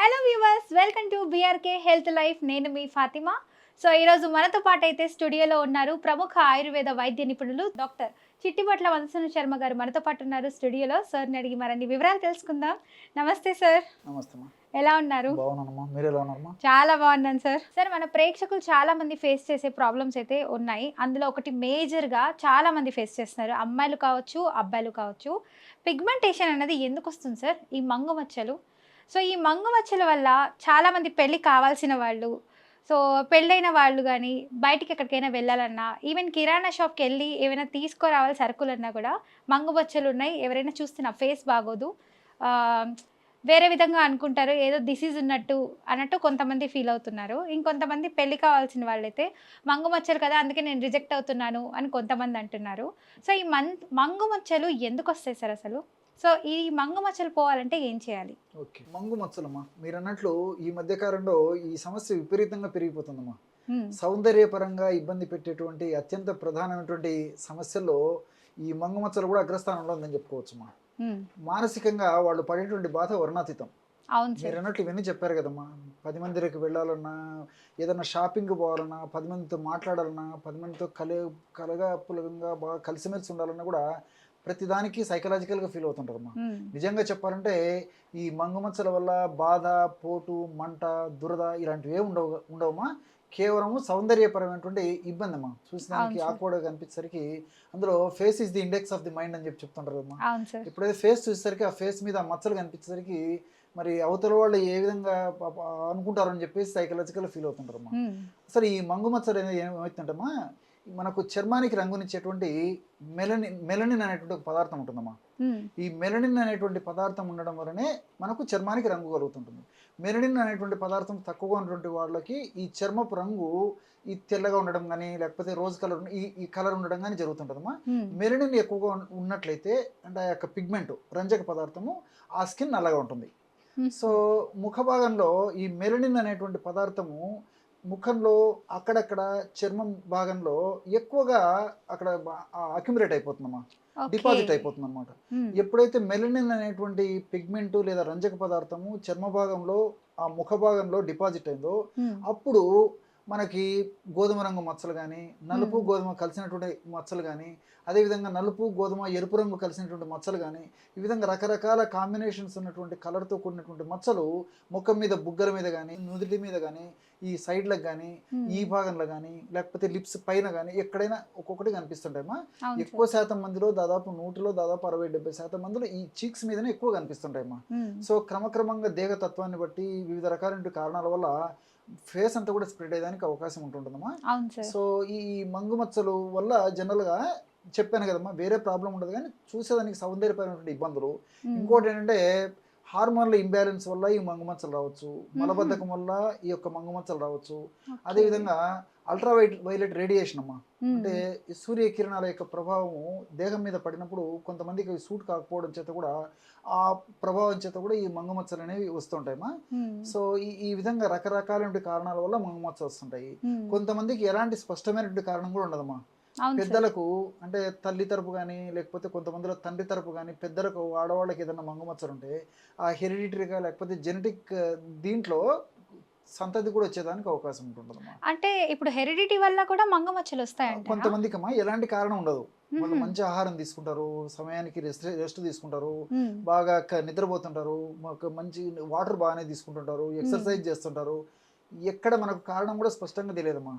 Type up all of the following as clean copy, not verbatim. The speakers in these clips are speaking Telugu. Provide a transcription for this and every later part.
Hello viewers, welcome to BRK health life. నేను మీ ఫాతిమా. సో ఈరోజు మనతో పాటు అయితే స్టూడియోలో ఉన్నారు ప్రముఖ ఆయుర్వేద వైద్య నిపుణులు డాక్టర్ చిట్టిపట్ల వంశన శర్మ గారు మనతో పాటు ఉన్నారు స్టూడియోలో. సార్ని అడిగి మరిన్ని వివరాలు తెలుసుకుందాం. నమస్తే సార్. నమస్తే అమ్మా. ఎలా ఉన్నారు? బాగున్నానమ్మా, మీరు ఎలా ఉన్నారమ్మా? చాలా బాగున్నాను సార్. సార్, మన ప్రేక్షకులు చాలా మంది ఫేస్ చేసే ప్రాబ్లమ్స్ అయితే ఉన్నాయి. అందులో ఒకటి మేజర్గా చాలా మంది ఫేస్ చేస్తున్నారు, అమ్మాయిలు కావచ్చు అబ్బాయిలు కావచ్చు. పిగ్మెంటేషన్ అనేది ఎందుకు వస్తుంది సార్? ఈ మంగు మచ్చలు. సో ఈ మంగు మచ్చల వల్ల చాలామంది పెళ్ళి కావాల్సిన వాళ్ళు, సో పెళ్ళైన వాళ్ళు కానీ బయటికి ఎక్కడికైనా వెళ్ళాలన్నా, ఈవెన్ కిరాణా షాప్కి వెళ్ళి ఏమైనా తీసుకురావాలి సరుకులన్నా కూడా మంగు మచ్చలు ఉన్నాయి, ఎవరైనా చూస్తే నా ఫేస్ బాగోదు, ఆ, వేరే విధంగా అనుకుంటారు, ఏదో డిసీజ్ అన్నట్టు కొంతమంది ఫీల్ అవుతున్నారు. ఇంకొంతమంది పెళ్ళి కావాల్సిన వాళ్ళైతే మంగు మచ్చలు కదా అందుకే నేను రిజెక్ట్ అవుతున్నాను అని కొంతమంది అంటున్నారు. సో ఈ మంగు మచ్చలు ఎందుకు వస్తాయి సార్ అసలు? సో ఈ మంగు మచ్చలు పోవాలంటే ఏం చేయాలి? ఓకే, మంగు మచ్చలమ్మా, మీరు అన్నట్లు ఈ మధ్య కాలంలో ఈ సమస్య విపరీతంగా పెరిగిపోతుందమ్మా. సౌందర్యపరంగా ఇబ్బంది పెట్టేటువంటి అత్యంత ప్రధానమైనటువంటి సమస్యల్లో ఈ మంగు మచ్చలు కూడా అగ్రస్థానంలో ఉందని చెప్పుకోవచ్చమ్మా. మానసికంగా వాళ్ళు పడేటువంటి బాధ వర్ణాతీతం. అవును మీరు అన్నట్లు ఇవన్నీ చెప్పారు కదమ్మా. 10 మందికి వెళ్ళాలన్నా, ఏదైనా షాపింగ్ పోవాలన్నా, 10 మందితో మాట్లాడాలన్నా, 10 మందితో కలగాపులగంగా బాగా కలిసిమెలిసి ఉండాలన్నా కూడా ప్రతిదానికి సైకలాజికల్గా ఫీల్ అవుతుంటారమ్మా. నిజంగా చెప్పాలంటే ఈ మంగుమచ్చల వల్ల బాధ, పోటు, మంట, దురద ఇలాంటివి ఏమి ఉండవమ్మా. కేవలము సౌందర్యపరమైనటువంటి ఇబ్బంది అమ్మా. చూసేదానికి ఆక్వర్డ్గా కనిపించేసరికి అందులో face is the index of the mind అని చెప్తుంటారు అమ్మా. ఎప్పుడైతే ఫేస్ చూసేసరికి ఆ ఫేస్ మీద మచ్చలు కనిపించేసరికి మరి అవతల వాళ్ళు ఏ విధంగా అనుకుంటారు అని చెప్పేసి సైకలాజికల్ ఫీల్ అవుతుంటారమ్మా. అసలు ఈ మంగు మచ్చలు అనేది ఏమవుతుందమ్మా, మనకు చర్మానికి రంగునిచ్చేటువంటి మెలనిన్ అనేటువంటి ఒక పదార్థం ఉంటుందమ్మా. ఈ మెలనిన్ అనేటువంటి పదార్థం ఉండడం వల్లనే మనకు చర్మానికి రంగు కలుగుతుంటుంది. మెలనిన్ అనేటువంటి పదార్థం తక్కువగా ఉన్నటువంటి వాళ్ళకి ఈ చర్మపు రంగు ఈ తెల్లగా ఉండడం కానీ, లేకపోతే రోజ్ కలర్ ఈ కలర్ ఉండడం కానీ జరుగుతుంటుందమ్మా. మెలనిన్ ఎక్కువగా ఉన్నట్లయితే అంటే ఆ యొక్క పిగ్మెంట్ రంజక పదార్థము ఆ స్కిన్ నల్లగా ఉంటుంది. సో ముఖ భాగంలో ఈ మెలనిన్ అనేటువంటి పదార్థము ముఖంలో అక్కడక్కడ చర్మం భాగంలో ఎక్కువగా అక్కడ అక్యుములేట్ అయిపోతుందమ్మా, డిపాజిట్ అయిపోతుంది అనమాట. ఎప్పుడైతే మెలనిన్ అనేటువంటి పిగ్మెంట్ లేదా రంజక పదార్థము చర్మ భాగంలో ఆ ముఖ భాగంలో డిపాజిట్ అయిందో అప్పుడు మనకి గోధుమ రంగు మచ్చలు కానీ, నలుపు గోధుమ కలిసినటువంటి మచ్చలు కానీ, అదేవిధంగా నలుపు గోధుమ ఎరుపు రంగు కలిసినటువంటి మచ్చలు కానీ, ఈ విధంగా రకరకాల కాంబినేషన్స్ ఉన్నటువంటి కలర్తో కూడినటువంటి మచ్చలు ముఖం మీద, బుగ్గల మీద కానీ, నుదుటి మీద కానీ, ఈ సైడ్లకు కానీ, ఈ భాగంలో కానీ, లేకపోతే లిప్స్ పైన కానీ ఎక్కడైనా ఒక్కొక్కటి కనిపిస్తుంటాయమ్మా. ఎక్కువ శాతం మందిలో దాదాపు 100లో దాదాపు 60-70% మందిలో ఈ చీక్స్ మీదనే ఎక్కువ కనిపిస్తుంటాయమ్మా. సో క్రమక్రమంగా దేహతత్వాన్ని బట్టి వివిధ రకాలైన కారణాల వల్ల ఫేస్ అంతా కూడా స్ప్రెడ్ అయ్యేదానికి అవకాశం ఉంటుందమ్మా. సో ఈ మంగు మచ్చలు వల్ల జనరల్గా చెప్పాను కదమ్మా, వేరే ప్రాబ్లం ఉండదు కానీ చూసేదానికి సౌందర్యపరమైనటువంటి ఇబ్బందులు. ఇంకోటి ఏంటంటే హార్మోన్ల ఇంబ్యాలెన్స్ వల్ల ఈ మంగు మచ్చలు రావచ్చు, మలబద్ధకం వల్ల ఈ యొక్క మంగు మచ్చలు రావచ్చు. అదేవిధంగా అల్ట్రా వైలెట్ రేడియేషన్ అమ్మా, అంటే సూర్యకిరణాల యొక్క ప్రభావము దేహం మీద పడినప్పుడు కొంతమందికి సూట్ కాకపోవడం చేత కూడా ఆ ప్రభావం చేత కూడా ఈ మంగు మచ్చలు అనేవి వస్తుంటాయమ్మా. సో ఈ విధంగా రకరకాలైన కారణాల వల్ల మంగు మచ్చలు వస్తుంటాయి. కొంతమందికి ఎలాంటి స్పష్టమైనటువంటి కారణం కూడా ఉండదమ్మా. పెద్దలకు అంటే తల్లి తరపు కానీ, లేకపోతే కొంతమందిలో తండ్రి తరపు కానీ, పెద్దలకు ఆడవాళ్ళకి ఏదైనా మంగు మచ్చలు ఉంటే ఆ హెరిడిటరీగా లేకపోతే జెనెటిక్ దీంట్లో సంతతి కూడా వచ్చేదానికి అవకాశం ఉంటుందమ్మా. అంటే ఇప్పుడు హెరిడిటీ వల్ల కూడా మంగు మచ్చలు వస్తాయంట. కొంతమందికి అమ్మా ఎలాంటి కారణం ఉండదు, వాళ్ళు మంచి ఆహారం తీసుకుంటారు, సమయానికి రెస్ట్ తీసుకుంటారు, బాగా నిద్రపోతుంటారు, మంచి వాటర్ బాగానే తీసుకుంటుంటారు, ఎక్సర్సైజ్ చేస్తుంటారు. ఎక్కడ మనకు కారణం కూడా స్పష్టంగా తెలియదమ్మా.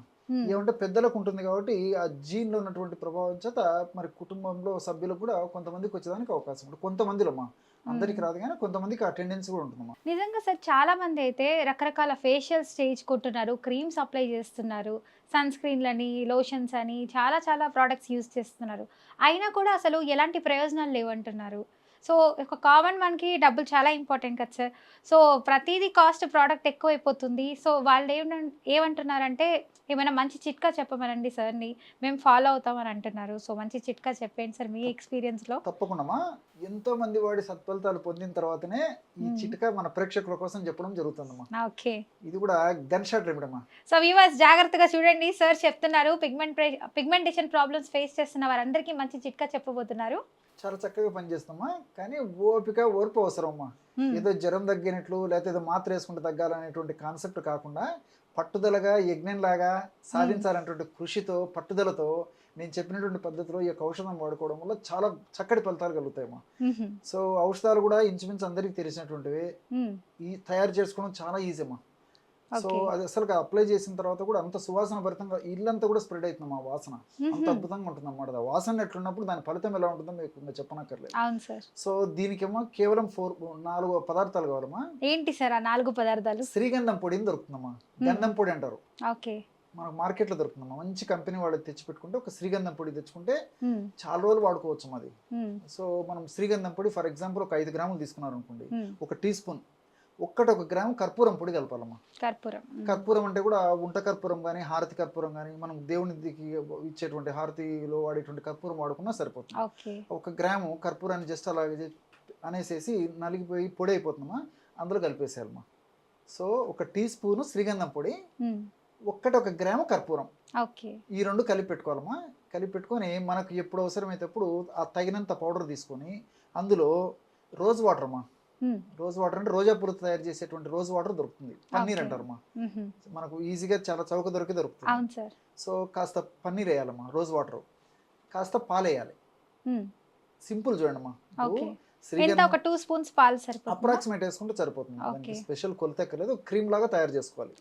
ఏమంటే పెద్దలకు ఉంటుంది కాబట్టి ఆ జీన్లో ఉన్నటువంటి ప్రభావం చేత మరి కుటుంబంలో సభ్యులకు కూడా కొంతమందికి వచ్చేదానికి అవకాశం ఉంటుంది. కొంతమందిలో అమ్మా, అందరికి రాదు కానీ కొంతమందికి ఆ టెండెన్సీ కూడా ఉంటుందమ్మా. నిజంగా సార్, చాలా మంది అయితే రకరకాల ఫేషియల్ స్టేజ్ కొంటున్నారు, క్రీమ్స్ అప్లై చేస్తున్నారు, సన్ స్క్రీన్లని, లోషన్స్ అని చాలా చాలా ప్రోడక్ట్స్ యూజ్ చేస్తున్నారు. అయినా కూడా అసలు ఎలాంటి ప్రయోజనాలు లేవంటున్నారు. సో ఒక కామన్ మనకి డబ్బులు చాలా ఇంపార్టెంట్ కదా సార్. సో ప్రతిదీ కాస్ట్ ప్రోడక్ట్ ఎక్కువైపోతుంది. సో వాళ్ళు ఏమంటున్నారంటే ఏమైనా మంచి చిట్కా చెప్పమనండి సార్ని, మేము ఫాలో అవుతామని అంటున్నారు. సో మంచి చిట్కా చెప్పండి సార్ మీ ఎక్స్పీరియన్స్లో. తప్పకుండా ఎంతో మంది వాడి సత్ఫలితాలు పొందిన తర్వాతనే ఈ చిట్కా మన ప్రేక్షకుల కోసం చెప్పడం జరుగుతుందమ్మా. ఓకే, ఇది కూడా గన్ షాట్ రెమెడీ అమ్మా. సో వ్యూవర్స్ జాగ్రత్తగా చూడండి, సార్ చెప్తున్నారు పిగ్మెంటేషన్ ప్రాబ్లమ్స్ ఫేస్ చేస్తున్న వారందరికీ మంచి చిట్కా చెప్పబోతున్నారు. చాలా చక్కగా పనిచేస్తామా, కానీ ఓపిక ఓర్పు అవసరమ్మా. ఏదో జ్వరం తగ్గినట్లు లేకపోతే ఏదో మాత్ర వేసుకుంటే తగ్గాలనేటువంటి కాన్సెప్ట్ కాకుండా పట్టుదలగా యజ్ఞంలాగా సాధించాలనేటువంటి కృషితో పట్టుదలతో నేను చెప్పినటువంటి పద్ధతిలో ఈ యొక్క ఔషధం వాడుకోవడం వల్ల చాలా చక్కటి ఫలితాలు కలుగుతాయమ్మా. సో ఔషధాలు కూడా ఇంచుమించు అందరికీ తెలిసినటువంటివి, ఈ తయారు చేసుకోవడం చాలా ఈజీ అమ్మా. సో అది అసలు అప్లై చేసిన తర్వాత కూడా అంత సువాసన భరితంగా ఇల్లంతా కూడా స్ప్రెడ్ అవుతుంది ఆ వాసన, అంత అద్భుతంగా ఉంటుంది అన్నమాట. ఆ వాసన ఎట్లున్నప్పుడు దాని ఫలితం ఎలా ఉంటుందో మీకు ఇంకా చెప్పనక్కర్లేదు. సో దీనికేమో కేవలం 4 పదార్థాలు కావాలమ్మా. ఏంటి సార్ ఆ 4 పదార్థాలు? శ్రీగంధం పొడి అని దొరుకుతుందమ్మా, గంధం పొడి అంటారు. ఓకే, మనకు మార్కెట్లో దొరుకుతుందమ్మా. మంచి కంపెనీ వాళ్ళు తెచ్చి పెట్టుకుంటే ఒక శ్రీగంధం పొడి తెచ్చుకుంటే చాలా రోజులు వాడుకోవచ్చు అది. సో మనం శ్రీగంధం పొడి ఫర్ ఎగ్జాంపుల్ ఒక 5 గ్రాములు తీసుకున్నారు అనుకోండి, 1 టీ స్పూన్ 1 గ్రాము కర్పూరం పొడి కలపాలమ్మా. కర్పూరం అంటే కూడా ఉంట కర్పూరం కానీ హారతి కర్పూరం కానీ మనం దేవునికి ఇచ్చేటువంటి హారతిలో వాడేటువంటి కర్పూరం వాడుకున్నా సరిపోతుంది. 1 గ్రాము కర్పూరాన్ని జస్ట్ అలాగే అనేసేసి నలిగిపోయి పొడి అయిపోతుందమ్మా, అందులో కలిపేసేయాలమ్మా. సో 1 టీ స్పూను శ్రీగంధం పొడి, 1 గ్రాము కర్పూరం, ఈ 2 కలిపి పెట్టుకోవాలమ్మా. కలిపి పెట్టుకొని మనకు ఎప్పుడు అవసరమైతే అప్పుడు ఆ తగినంత పౌడర్ తీసుకొని అందులో రోజ్ వాటర్ అమ్మా. రోజ్ వాటర్ అంటే రోజా పూలతో తయారు చేసేటువంటి రోజ్ వాటర్ దొరుకుతుంది, పన్నీర్ అంటారమ్మా. మనకు ఈజీగా చాలా చౌక దొరుకుతుంది. సో కాస్త పన్నీర్ వేయాలమ్మా, రోజ్ వాటర్, కాస్త పాలు వేయాలి. సింపుల్ చూడండి అమ్మా. ఒక 2 స్పూన్స్ పాలు సరిపోతుంది, అప్రాక్సిమేట్ వేసుకుంటే సరిపోతుంది. స్పెషల్ కొలత ఎక్కలేదు, క్రీమ్ లాగా తయారు చేసుకోవాలి.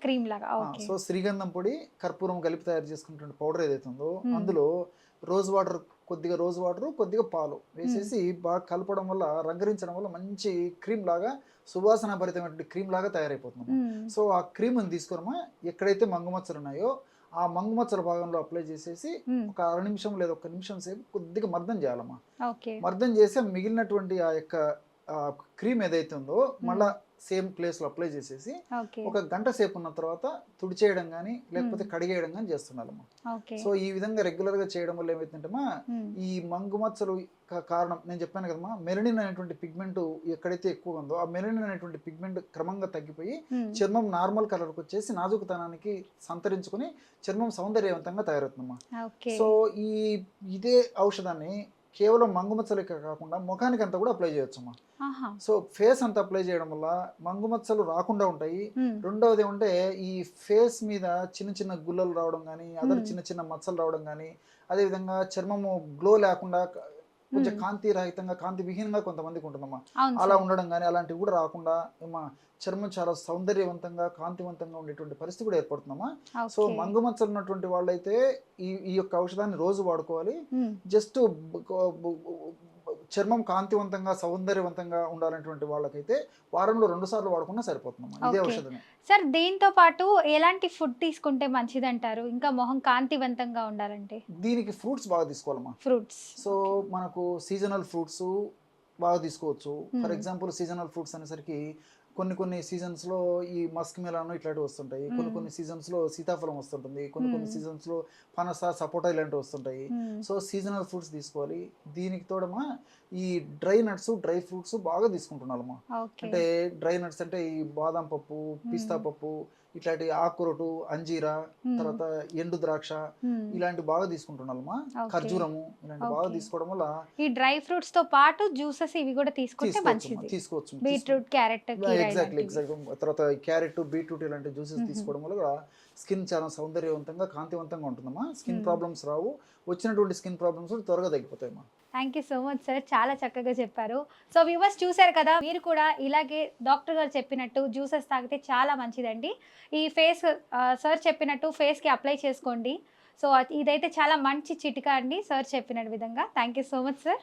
సో శ్రీగంధం పొడి కర్పూరం కలిపి తయారు చేసుకున్నటువంటి పౌడర్ ఏదైతే ఉందో అందులో రోజ్ వాటర్, కొద్దిగా పాలు వేసేసి బాగా కలపడం వల్ల, రంగరించడం వల్ల మంచి క్రీమ్ లాగా సువాసన భరితమైనటువంటి క్రీమ్ లాగా తయారైపోతుంది. సో ఆ క్రీమ్ని తీసుకురమా, ఎక్కడైతే మంగుమచ్చలు ఉన్నాయో ఆ మంగుమచ్చల భాగంలో అప్లై చేసేసి ఒక 1/2 నిమిషం లేదా 1 నిమిషం సేపు కొద్దిగా మర్దం చేయాలమ్మా. మర్దం చేసి మిగిలినటువంటి ఆ యొక్క క్రీమ్ ఏదైతే ఉందో మళ్ళా సేమ్ ప్లేస్ లో అప్లై చేసేసి 1 గంట సేపు ఉన్న తర్వాత తుడిచేయడం కానీ లేకపోతే కడిగేయడం కానీ చేస్తున్నారమ్మా. సో ఈ విధంగా రెగ్యులర్ గా చేయడం వల్ల ఏమైతుందమ్మా, ఈ మంగుమచ్చలు కారణం నేను చెప్పాను కదమ్మా, మెలనిన్ అనేటువంటి పిగ్మెంట్ ఎక్కడైతే ఎక్కువ ఉందో ఆ మెలనిన్ అనేటువంటి పిగ్మెంట్ క్రమంగా తగ్గిపోయి చర్మం నార్మల్ కలర్కి వచ్చేసి నాజుకుతనానికి సంతరించుకుని చర్మం సౌందర్యవంతంగా తయారవుతుందమ్మా. సో ఇదే ఔషధాన్ని కేవలం మంగుమచ్చలకే కాకుండా ముఖానికి అంతా కూడా అప్లై చేయొచ్చమ్మా. సో ఫేస్ అంతా అప్లై చేయడం వల్ల మంగుమచ్చలు రాకుండా ఉంటాయి. రెండవది ఏమంటే ఈ ఫేస్ మీద చిన్న గుల్లలు రావడం కానీ అదర్ చిన్న మచ్చలు రావడం కానీ, అదేవిధంగా చర్మము గ్లో లేకుండా కొంచెం కాంతి రహితంగా, కాంతి విహీనంగా కొంతమందికి ఉంటుందమ్మా, అలా ఉండడం కానీ అలాంటివి కూడా రాకుండా చర్మం చాలా సౌందర్యవంతంగా కాంతివంతంగా ఉండేటువంటి పరిస్థితి కూడా ఏర్పడుతుందమ్మా. సో మంగుమచ్చలు ఉన్నటువంటి వాళ్ళైతే ఈ యొక్క ఔషధాన్ని రోజు వాడుకోవాలి. జస్ట్ చర్మం కాంతివంతంగా సౌందర్యవంతంగా ఉండాలనేటువంటి వాళ్ళకైతే వారంలో 2 సార్లు వాడుకున్నా సరిపోతుందమ్మా ఇదే ఔషధమే. సార్ దీంతో పాటు ఎలాంటి ఫుడ్ తీసుకుంటే మంచిది అంటారు, ఇంకా మొహం కాంతివంతంగా ఉండాలంటే? దీనికి ఫ్రూట్స్ బాగా తీసుకోవాలమ్మా. సో మనకు సీజనల్ ఫ్రూట్స్ బాగా తీసుకోవచ్చు. ఫర్ ఎగ్జాంపుల్ సీజనల్ ఫ్రూట్స్ అనేసరికి కొన్ని సీజన్స్ లో ఈ మస్క్ మెలాన్ ఇట్లాంటివి వస్తుంటాయి, కొన్ని సీజన్స్ లో సీతాఫలం వస్తుంటుంది, కొన్ని సీజన్స్ లో పనస సపోటా ఇలాంటివి వస్తుంటాయి. సో సీజనల్ ఫ్రూట్స్ తీసుకోవాలి. దీనికి తోడమా ఈ డ్రై నట్స్ డ్రై ఫ్రూట్స్ బాగా తీసుకుంటున్నామా. అంటే డ్రై నట్స్ అంటే ఈ బాదం పప్పు, పిస్తా పప్పు, ఇట్లాంటి ఆకురోటు, అంజీరా, తర్వాత ఎండు ద్రాక్ష ఇలాంటి బాగా తీసుకుంటున్నామా. ఖర్జూరము ఇలాంటి బాగా తీసుకోవడం వల్ల ఈ డ్రై ఫ్రూట్స్ తో పాటు జ్యూసెస్ ఇవి కూడా తీసుకోవచ్చు. Beetroot, carrot, exactly. తర్వాత క్యారెట్, బీట్రూట్ ఇలాంటి జ్యూసెస్ తీసుకోవడం వల్ల స్కిన్ చాలా సౌందర్యవంతంగా కాంతివంతంగా ఉంటుందమ్మా. స్కిన్ ప్రాబ్లమ్స్ రావు, వచ్చినటువంటి స్కిన్ ప్రాబ్లమ్స్ త్వరగా తగ్గిపోతాయమ్మా. Thank you so much sir, చాలా చక్కగా చెప్పారు. సో వ్యూవర్స్ చూశారు కదా, మీరు కూడా ఇలాగే డాక్టర్ గారు చెప్పినట్టు జ్యూసెస్ తాగితే చాలా మంచిదండి. ఈ ఫేస్ సార్ చెప్పినట్టు ఫేస్కి అప్లై చేసుకోండి. సో ఇదైతే చాలా మంచి చిట్కా అండి సార్ చెప్పిన విధంగా. Thank you so much sir.